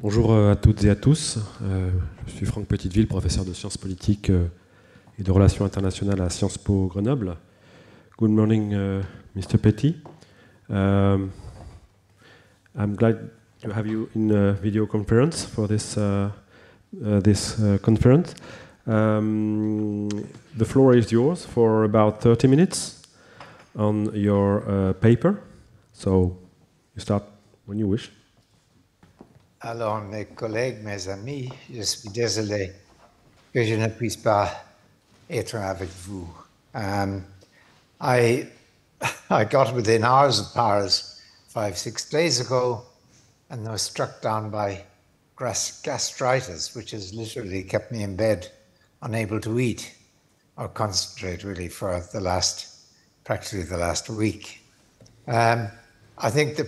Bonjour à toutes et à tous. Je suis Franck Pettit, professeur de sciences politiques et de relations internationales à Sciences Po Grenoble. Good morning, Mr. Pettit. I'm glad to have you in a video conference for this conference. The floor is yours for about 30 minutes on your paper. So you start when you wish. Alors, mes collègues, mes amis, je suis désolé que je ne puisse pas être avec vous. I got within hours of Paris 5-6 days ago and was struck down by gastritis, which has literally kept me in bed, unable to eat or concentrate really for practically the last week. I think the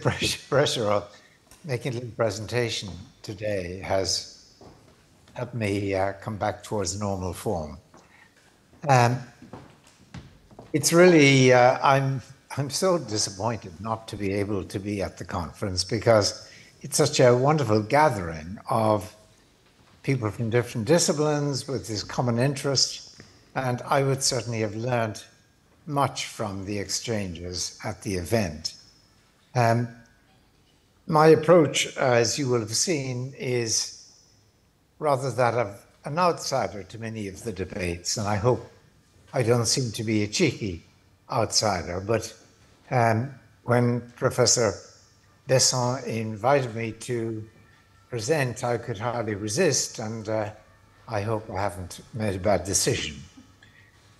pressure of making a little presentation today has helped me come back towards normal form. It's really, I'm so disappointed not to be able to be at the conference because it's such a wonderful gathering of people from different disciplines with this common interest, and I would certainly have learned much from the exchanges at the event. My approach, as you will have seen, is rather that of an outsider to many of the debates, and I hope I don't seem to be a cheeky outsider, but when Professor Besson invited me to present, I could hardly resist, and I hope I haven't made a bad decision.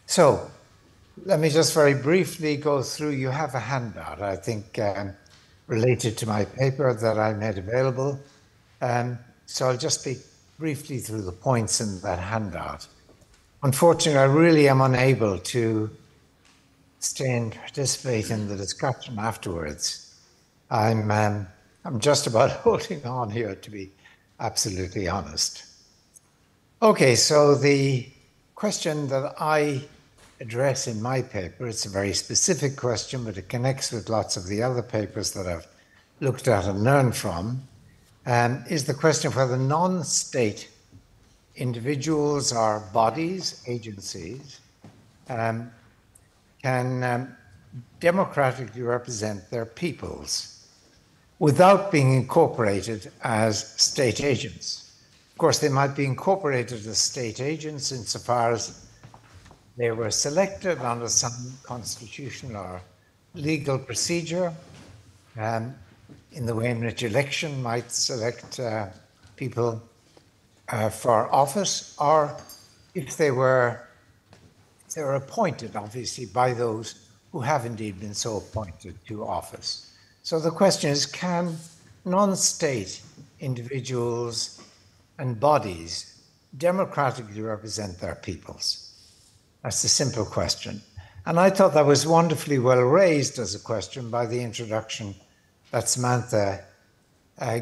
So let me just very briefly go through. You have a handout, I think, related to my paper that I made available. So I'll just speak briefly through the points in that handout. Unfortunately, I really am unable to stay and participate in the discussion afterwards. I'm just about holding on here, to be absolutely honest. Okay, so the question that I address in my paper, it's a very specific question, but it connects with lots of the other papers that I've looked at and learned from, is the question of whether non-state individuals or bodies, agencies, can democratically represent their peoples without being incorporated as state agents. Of course, they might be incorporated as state agents insofar as they were selected under some constitutional or legal procedure, in the way in which election might select people for office, or if they were appointed, obviously, by those who have indeed been so appointed to office. So the question is, can non-state individuals and bodies democratically represent their peoples? That's the simple question. And I thought that was wonderfully well raised as a question by the introduction that Samantha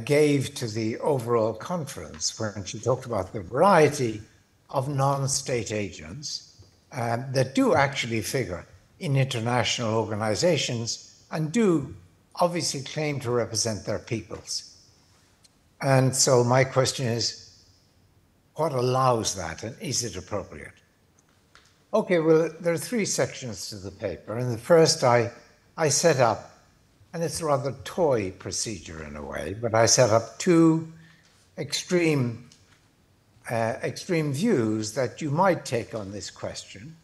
gave to the overall conference, when she talked about the variety of non-state agents that do actually figure in international organizations and do obviously claim to represent their peoples. And so my question is, what allows that, and is it appropriate? Okay, well, there are three sections to the paper. And the first I set up, and it's a rather toy procedure in a way, but I set up two extreme views that you might take on this question.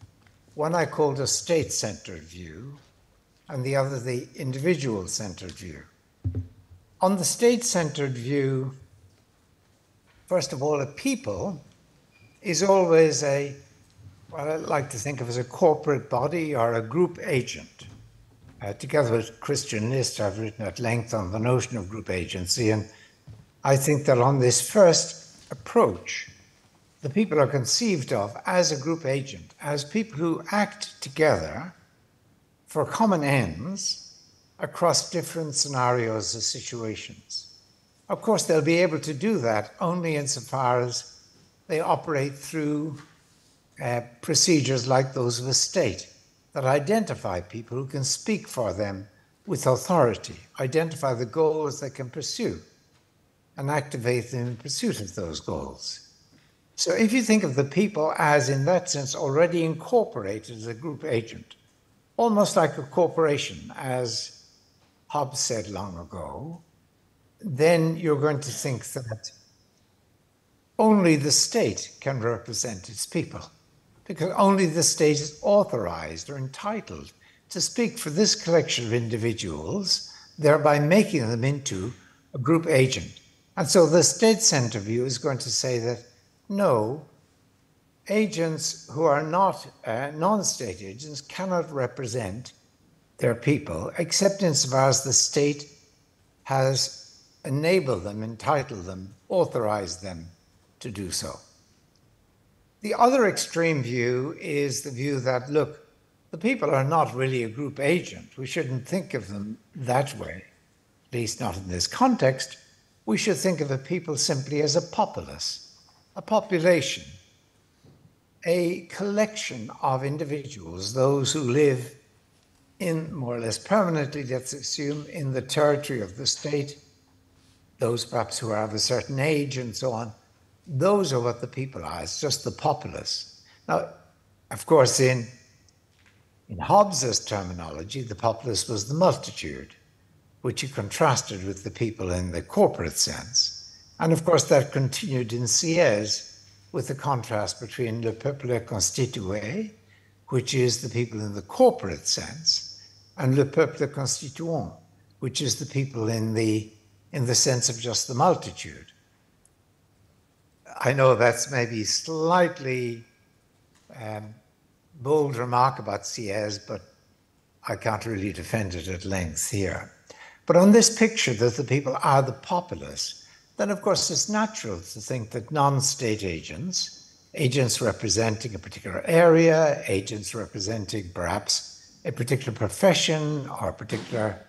One I called a state-centered view, and the other the individual-centered view. On the state-centered view, first of all, a people is always what I like to think of as a corporate body or a group agent. Together with Christian List, I've written at length on the notion of group agency, and I think that on this first approach, the people are conceived of as a group agent, as people who act together for common ends across different scenarios or situations. Of course, they'll be able to do that only insofar as they operate through procedures like those of a state that identify people who can speak for them with authority, identify the goals they can pursue. and activate them in pursuit of those goals. So if you think of the people as, in that sense, already incorporated as a group agent, almost like a corporation, as Hobbes said long ago, then you're going to think that only the state can represent its people, because only the state is authorized or entitled to speak for this collection of individuals, thereby making them into a group agent. And so the state-centered view is going to say that, no, agents who are not non-state agents cannot represent their people, except insofar as the state has enabled them, entitled them, authorized them to do so. The other extreme view is the view that, look, the people are not really a group agent. We shouldn't think of them that way, at least not in this context. We should think of the people simply as a populace, a population, a collection of individuals, those who live in more or less permanently, let's assume, in the territory of the state, those perhaps who are of a certain age and so on. Those are what the people are. It's just the populace. Now, of course, in Hobbes's terminology, the populace was the multitude, which he contrasted with the people in the corporate sense. And of course, that continued in Sieyès with the contrast between le peuple constitué, which is the people in the corporate sense, and le peuple constituant, which is the people in the sense of just the multitude. I know that's maybe slightly bold remark about Sieyès, but I can't really defend it at length here. But on this picture that the people are the populace, then of course it's natural to think that non-state agents, agents representing a particular area, agents representing perhaps a particular profession or a particular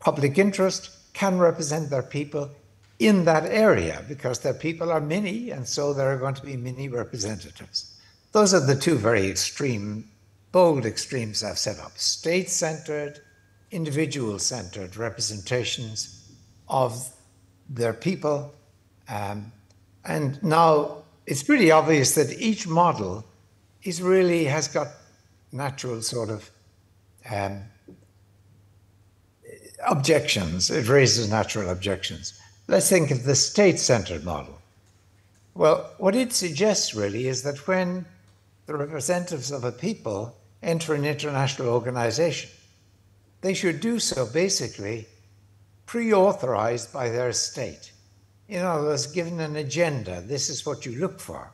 public interest, can represent their people in that area, because their people are many, and so there are going to be many representatives. Those are the two very extreme, bold extremes I've set up: state-centered, individual-centered representations of their people. And now it's pretty obvious that each model has got natural sort of objections. It raises natural objections. Let's think of the state-centered model. Well, what it suggests really is that when the representatives of a people enter an international organization, they should do so basically pre-authorized by their state. In other words, given an agenda, this is what you look for.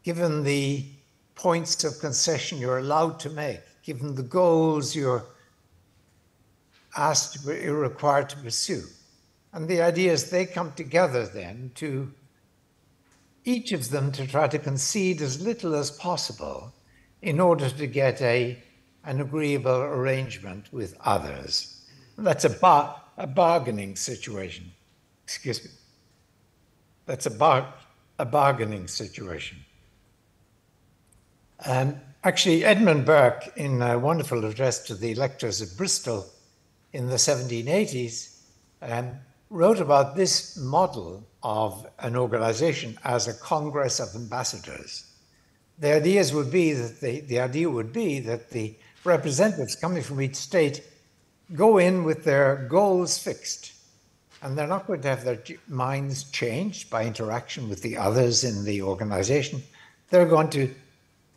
Given the points of concession you're allowed to make, given the goals you're required to pursue. And the idea is they come together then to, each of them to try to concede as little as possible in order to get an agreeable arrangement with others. That's a bargaining situation. Excuse me. That's a bargaining situation. Actually, Edmund Burke, in a wonderful address to the electors of Bristol in the 1780s, wrote about this model of an organization as a congress of ambassadors. The idea would be that the representatives coming from each state go in with their goals fixed, and they're not going to have their minds changed by interaction with the others in the organization. They're going to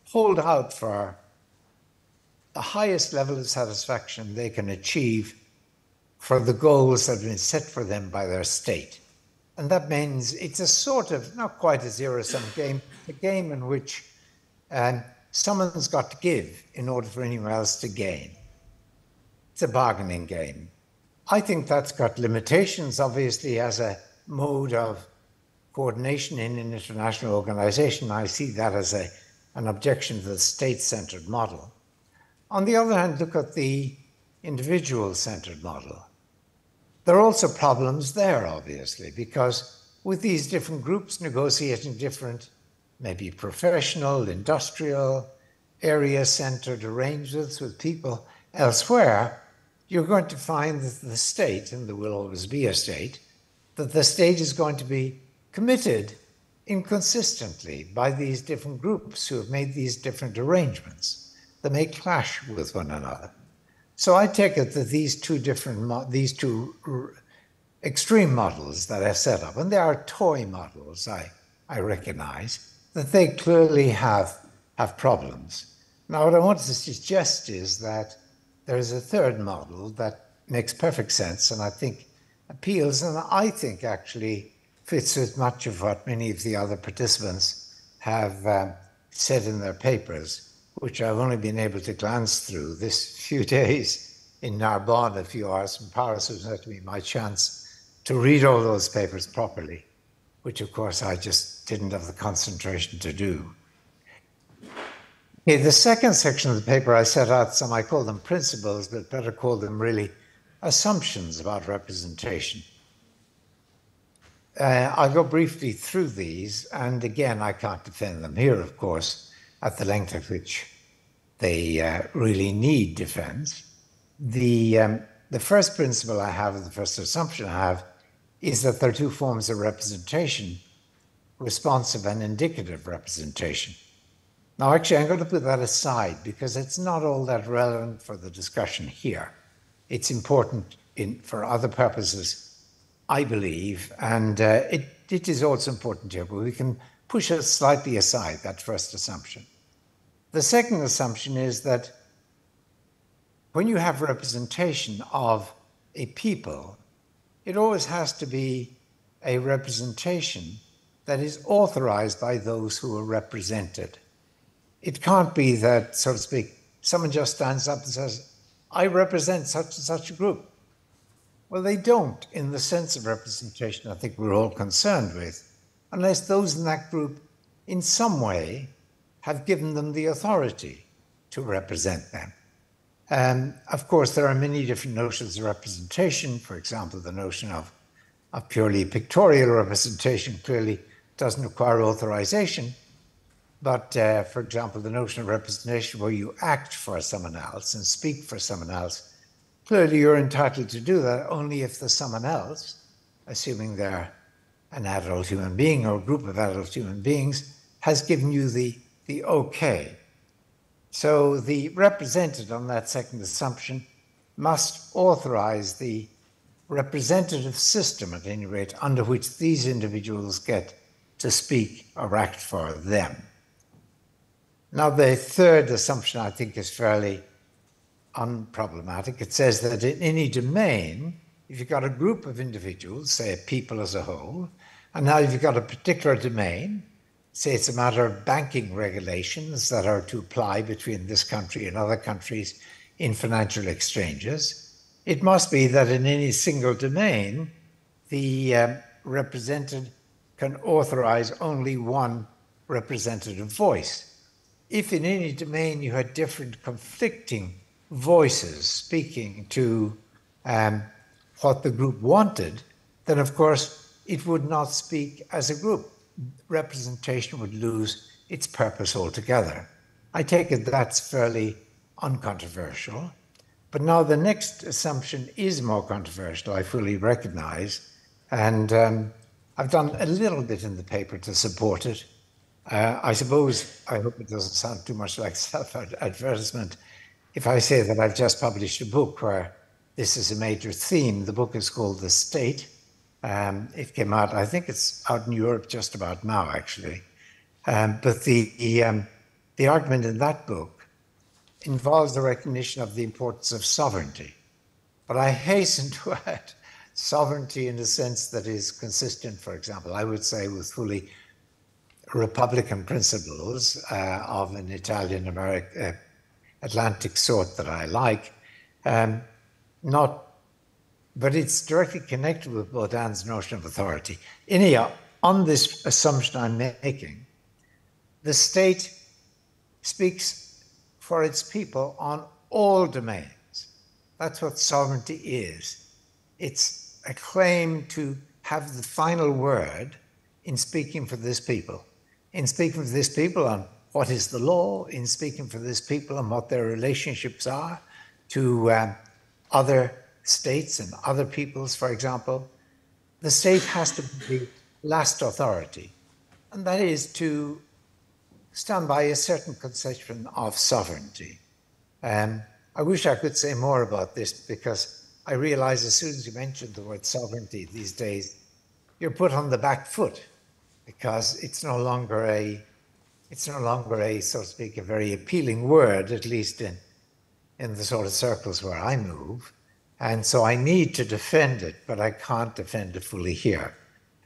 hold out for the highest level of satisfaction they can achieve for the goals that have been set for them by their state. And that means it's a sort of, not quite a zero-sum game, a game in which someone's got to give in order for anyone else to gain. It's a bargaining game. I think that's got limitations, obviously, as a mode of coordination in an international organization. I see that as an objection to the state-centered model. On the other hand, look at the individual-centered model. There are also problems there, obviously, because with these different groups negotiating different, maybe professional, industrial, area-centered arrangements with people elsewhere, you're going to find that the state, and there will always be a state, that the state is going to be committed inconsistently by these different groups who have made these different arrangements that may clash with one another. So I take it that these two extreme models that I set up, and they are toy models, I recognize, that they clearly have problems. Now, what I want to suggest is that there is a third model that makes perfect sense and I think appeals, and I think actually fits with much of what many of the other participants have said in their papers, which I've only been able to glance through this few days in Narbonne, a few hours from Paris. It was not to be my chance to read all those papers properly, which of course I just didn't have the concentration to do. Okay, the second section of the paper I set out some, I call them principles, but better call them really assumptions about representation. I'll go briefly through these, and again, I can't defend them here, of course, at the length at which they really need defense. The first principle I have, the first assumption I have, is that there are two forms of representation, responsive and indicative representation. Now, actually, I'm going to put that aside because it's not all that relevant for the discussion here. It's important for other purposes, I believe, and it is also important here, but we can push it slightly aside, that first assumption. The second assumption is that when you have representation of a people, it always has to be a representation that is authorized by those who are represented. It can't be that, so to speak, someone just stands up and says, I represent such and such a group. Well, they don't, in the sense of representation I think we're all concerned with, unless those in that group in some way have given them the authority to represent them. Of course, there are many different notions of representation. For example, the notion of purely pictorial representation clearly doesn't require authorization. But for example, the notion of representation where you act for someone else and speak for someone else, clearly you're entitled to do that only if the someone else, assuming they're an adult human being or a group of adult human beings, has given you the okay. So the represented on that second assumption must authorize the representative system, at any rate, under which these individuals get to speak or act for them. Now, the third assumption I think is fairly unproblematic. It says that in any domain, if you've got a group of individuals, say a people as a whole, and now you've got a particular domain, say it's a matter of banking regulations that are to apply between this country and other countries in financial exchanges, it must be that in any single domain, the represented can authorize only one representative voice. If in any domain you had different conflicting voices speaking to what the group wanted, then of course it would not speak as a group. Representation would lose its purpose altogether. I take it that's fairly uncontroversial. But now the next assumption is more controversial, I fully recognize, and I've done a little bit in the paper to support it. I suppose, I hope it doesn't sound too much like self-advertisement if I say that I've just published a book where this is a major theme. The book is called The State. It came out, I think it's out in Europe just about now, actually. But the argument in that book involves the recognition of the importance of sovereignty. But I hasten to add sovereignty in a sense that is consistent, for example, I would say with fully Republican principles of an Italian Atlantic sort that I like, but it's directly connected with Baudin's notion of authority. Anyhow, on this assumption I'm making, the state speaks for its people on all domains. That's what sovereignty is. It's a claim to have the final word in speaking for this people. In speaking for this people on what is the law, in speaking for this people on what their relationships are to other states and other peoples, for example. the state has to be the last authority, and that is to stand by a certain conception of sovereignty. I wish I could say more about this, because I realize as soon as you mention the word sovereignty these days, you're put on the back foot, because it's no longer a, so to speak, a very appealing word, at least in the sort of circles where I move. And so I need to defend it, but I can't defend it fully here.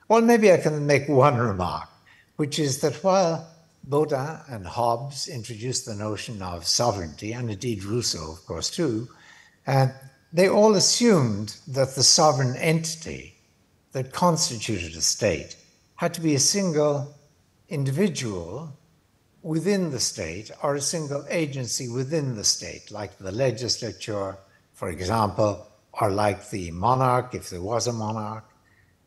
Well, maybe I can make one remark, which is that while Baudin and Hobbes introduced the notion of sovereignty, and indeed Rousseau, of course, too, they all assumed that the sovereign entity that constituted a state had to be a single individual within the state, or a single agency within the state, like the legislature, for example, or like the monarch, if there was a monarch.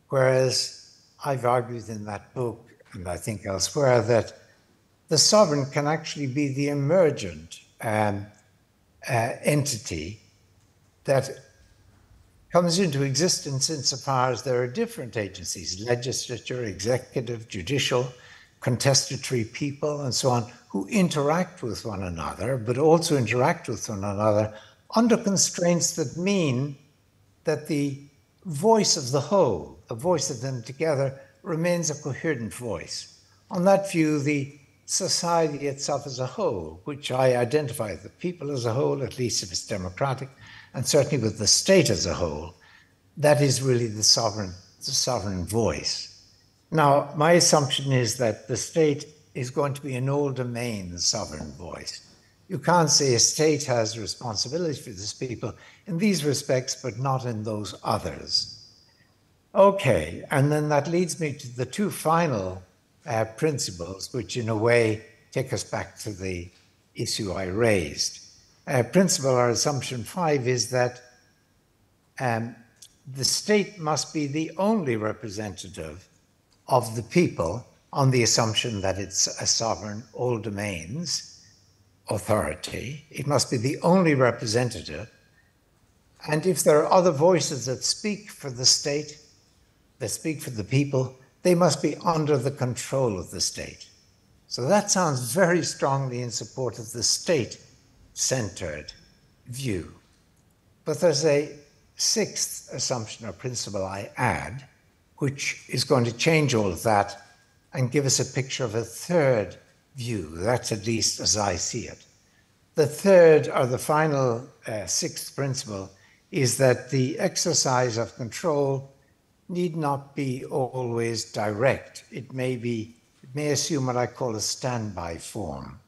Whereas I've argued in that book, and I think elsewhere, that the sovereign can actually be the emergent entity that comes into existence insofar as there are different agencies, legislature, executive, judicial, contestatory people, and so on, who interact with one another, but also interact with one another under constraints that mean that the voice of the whole, the voice of them together, remains a coherent voice. On that view, the society itself as a whole, which I identify with the people as a whole, at least if it's democratic, and certainly with the state as a whole, that is really the sovereign voice. Now, my assumption is that the state is going to be an all domain sovereign voice. You can't say a state has responsibility for these people in these respects, but not in those others. Okay, and then that leads me to the two final principles, which in a way take us back to the issue I raised. Principle or assumption 5 is that the state must be the only representative of the people on the assumption that it's a sovereign, all domains authority. It must be the only representative. And if there are other voices that speak for the state, that speak for the people, they must be under the control of the state. So that sounds very strongly in support of the state-centered view. But there's a sixth assumption or principle I add, which is going to change all of that and give us a picture of a third view. That's at least as I see it. The third, or the final sixth principle, is that the exercise of control need not be always direct. It may assume what I call a standby form.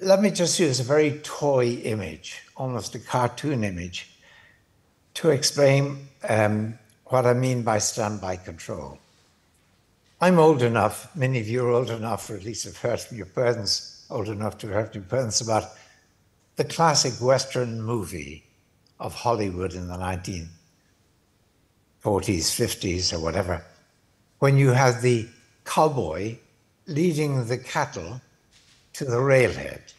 Let me just use a very toy image, almost a cartoon image, to explain what I mean by standby control. I'm old enough, many of you are old enough, or at least have heard from your parents, old enough to have heard from your parents about the classic Western movie of Hollywood in the 1940s, 50s, or whatever, when you have the cowboy leading the cattle to the railhead.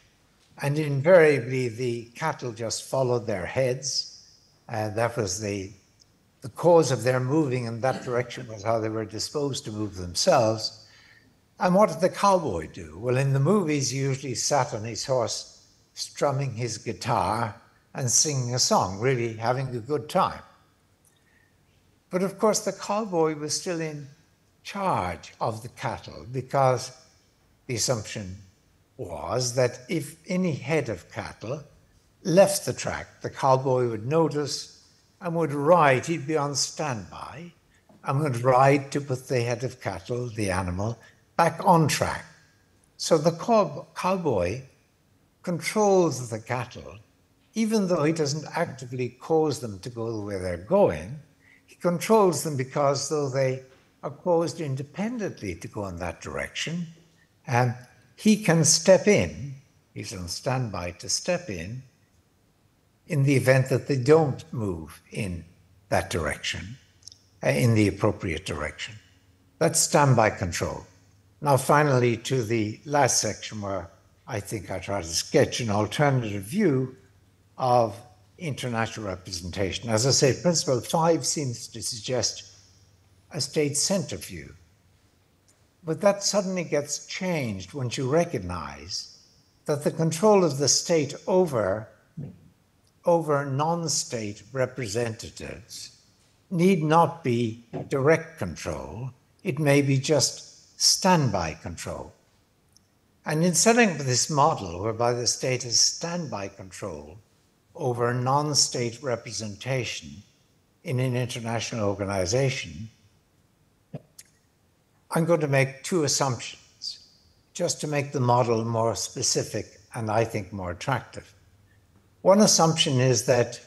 And invariably, the cattle just followed their heads. That was the cause of their moving in that direction, was how they were disposed to move themselves. And what did the cowboy do? Well, in the movies, he usually sat on his horse, strumming his guitar and singing a song, really having a good time. But of course, the cowboy was still in charge of the cattle, because the assumption was that if any head of cattle left the track, the cowboy would notice and would ride. He'd be on standby and would ride to put the head of cattle, the animal, back on track. So the cowboy controls the cattle, even though he doesn't actively cause them to go the way they're going. He controls them because though they are caused independently to go in that direction, and he can step in, he's on standby to step in the event that they don't move in that direction, in the appropriate direction. That's standby control. Now finally to the last section, where I think I try to sketch an alternative view of international representation. As I say, Principle 5 seems to suggest a state-centered view. But that suddenly gets changed once you recognize that the control of the state over non-state representatives need not be direct control. It may be just standby control. And in setting up this model whereby the state has standby control over non-state representation in an international organization, I'm going to make two assumptions just to make the model more specific and I think more attractive. One assumption is that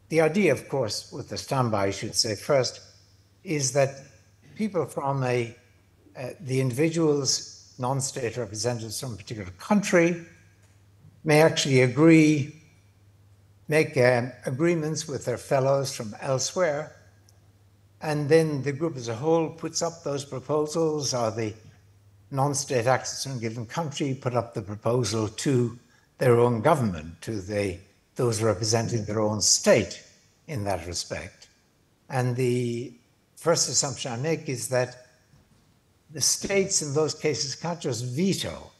the idea, of course, with the standby, I should say first, is that people from the individuals, non-state representatives from a particular country may actually make agreements with their fellows from elsewhere, and then the group as a whole puts up those proposals, or the non-state actors in a given country put up the proposal to their own government, to those representing their own state in that respect. And the first assumption I make is that the states in those cases can't just veto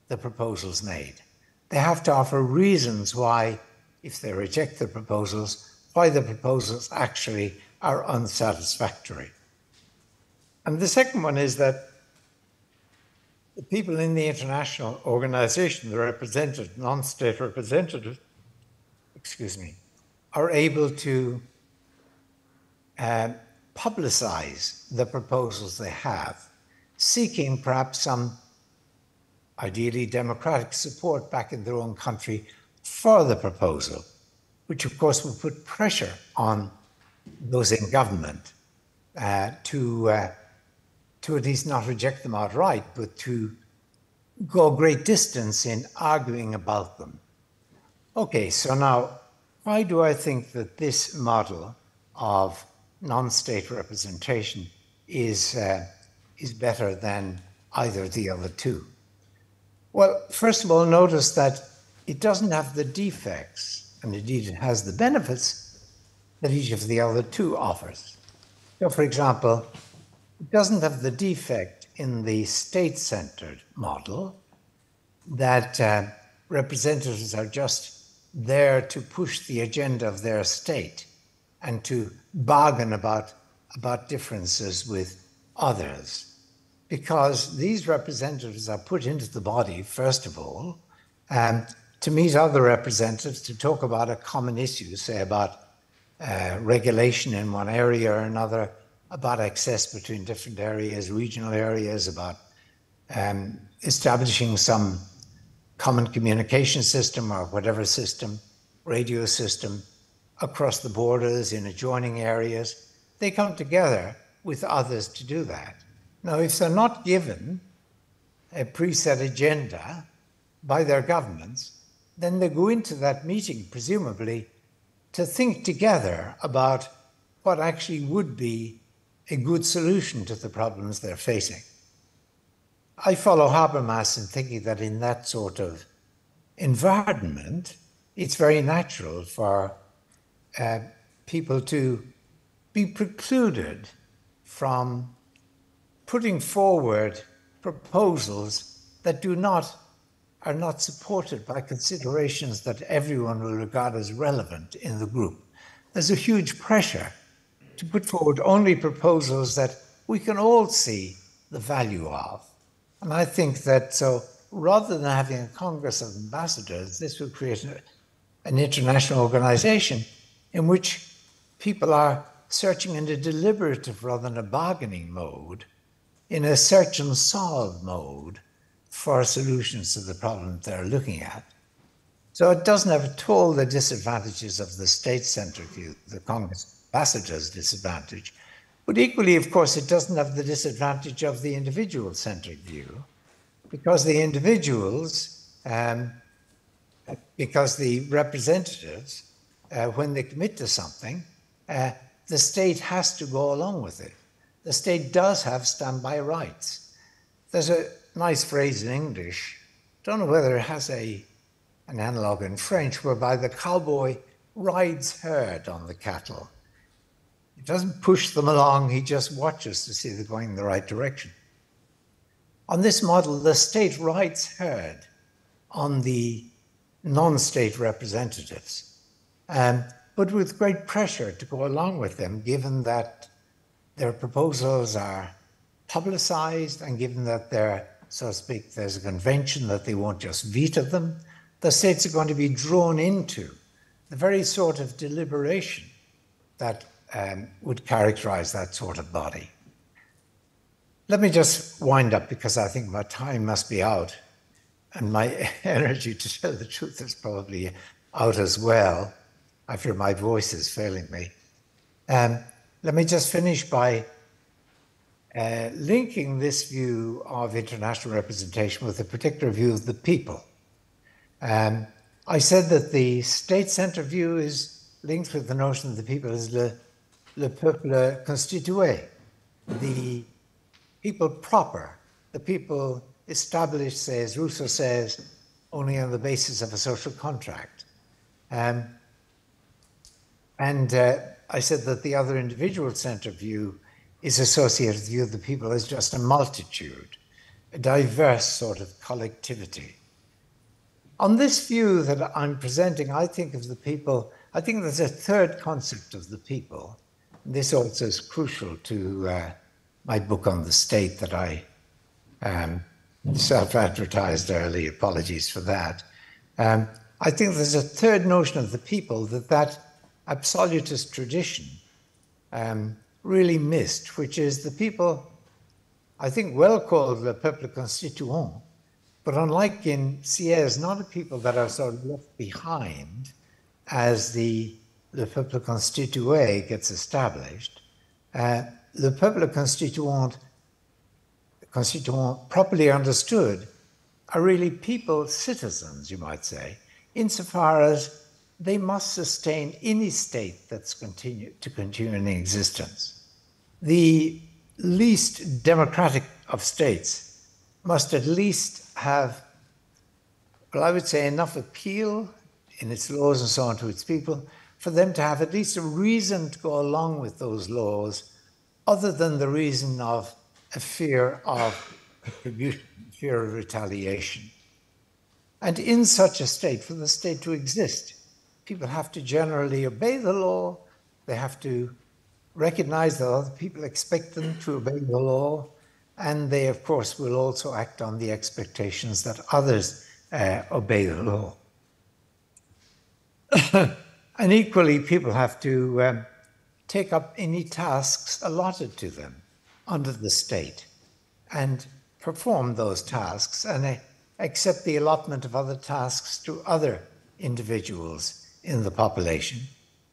the proposals made. They have to offer reasons why, if they reject the proposals, why the proposals actually are unsatisfactory. And the second one is that the people in the international organization, the represented, non-state representatives, are able to publicize the proposals they have, seeking perhaps some ideally democratic support back in their own country for the proposal, which of course will put pressure on those in government to at least not reject them outright, but to go a great distance in arguing about them. Okay, so now, why do I think that this model of non-state representation is better than either of the other two? Well, first of all, notice that it doesn't have the defects, and indeed it has the benefits that each of the other two offers. So, for example, it doesn't have the defect in the state-centered model that representatives are just there to push the agenda of their state and to bargain about differences with others. Because these representatives are put into the body, first of all, to meet other representatives, to talk about a common issue, say about regulation in one area or another, about access between different areas, regional areas, about establishing some common communication system or whatever system, radio system, across the borders in adjoining areas. They come together with others to do that. Now, if they're not given a preset agenda by their governments, then they go into that meeting, presumably, to think together about what actually would be a good solution to the problems they're facing. I follow Habermas in thinking that in that sort of environment, it's very natural for people to be precluded from putting forward proposals that are not supported by considerations that everyone will regard as relevant in the group. There's a huge pressure to put forward only proposals that we can all see the value of. And I think that, so rather than having a Congress of Ambassadors, this would create an international organization in which people are searching in a deliberative rather than a bargaining mode, in a search and solve mode for solutions to the problems they're looking at. So it doesn't have at all the disadvantages of the state-centered view, the Congress ambassador's disadvantage. But equally, of course, it doesn't have the disadvantage of the individual-centered view, because the individuals, because the representatives, when they commit to something, the state has to go along with it. The state does have standby rights. There's a nice phrase in English, don't know whether it has an analog in French, whereby the cowboy rides herd on the cattle. He doesn't push them along, he just watches to see they're going in the right direction. On this model, the state rides herd on the non-state representatives, but with great pressure to go along with them, given that their proposals are publicized and given that they're, so to speak, there's a convention that they won't just veto them. The states are going to be drawn into the very sort of deliberation that would characterize that sort of body. Let me just wind up because I think my time must be out and my energy, to tell the truth, is probably out as well. I fear my voice is failing me. Let me just finish by linking this view of international representation with a particular view of the people. I said that the state-centered view is linked with the notion of the people as le peuple constitué, the people proper, the people established, says Rousseau says, only on the basis of a social contract. I said that the other individual-centered view is associated with the view of the people as just a multitude, a diverse sort of collectivity. On this view that I'm presenting, I think of the people, I think there's a third concept of the people. This also is crucial to my book on the state that I self-advertised early. Apologies for that. I think there's a third notion of the people that absolutist tradition really missed, which is the people, I think, well called le peuple constituant, but unlike in Sieyès, not a people that are sort of left behind as le peuple constitué gets established. Le peuple constituant, properly understood, are really people, citizens, you might say, insofar as they must sustain any state that's to continue in existence. The least democratic of states must at least have, well, I would say enough appeal in its laws and so on to its people for them to have at least a reason to go along with those laws, other than the reason of a fear of retribution, fear of retaliation. And in such a state, for the state to exist, people have to generally obey the law. They have to recognize that other people expect them to obey the law. And they, of course, will also act on the expectations that others obey the law. And equally, people have to take up any tasks allotted to them under the state and perform those tasks and accept the allotment of other tasks to other individuals in the population.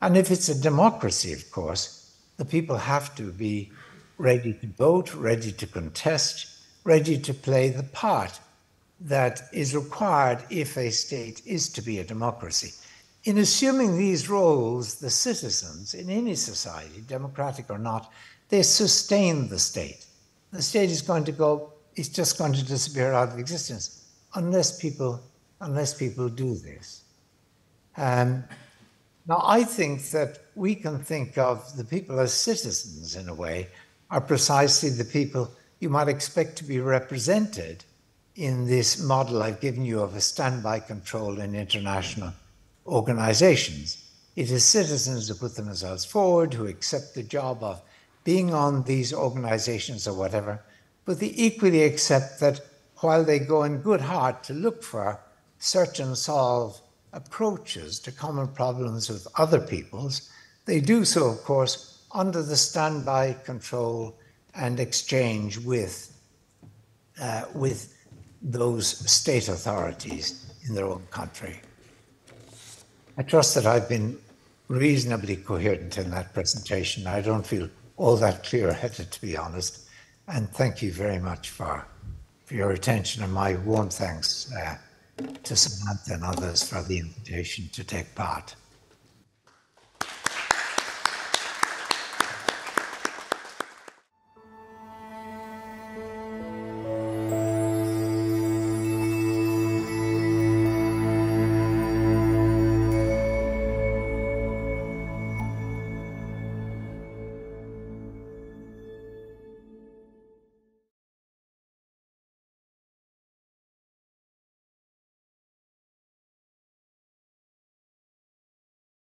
And if it's a democracy, of course, the people have to be ready to vote, ready to contest, ready to play the part that is required if a state is to be a democracy. In assuming these roles, the citizens in any society, democratic or not, they sustain the state. The state is going to go, it's just going to disappear out of existence unless people do this. Now, I think that we can think of the people as citizens in a way, are precisely the people you might expect to be represented in this model I've given you of a standby control in international organizations. It is citizens who put themselves forward, who accept the job of being on these organizations or whatever, but they equally accept that while they go in good heart to look for search and solve approaches to common problems with other peoples, they do so, of course, under the standby control and exchange with those state authorities in their own country. I trust that I've been reasonably coherent in that presentation. I don't feel all that clear-headed, to be honest. And thank you very much for your attention, and my warm thanks to Samantha and others for the invitation to take part.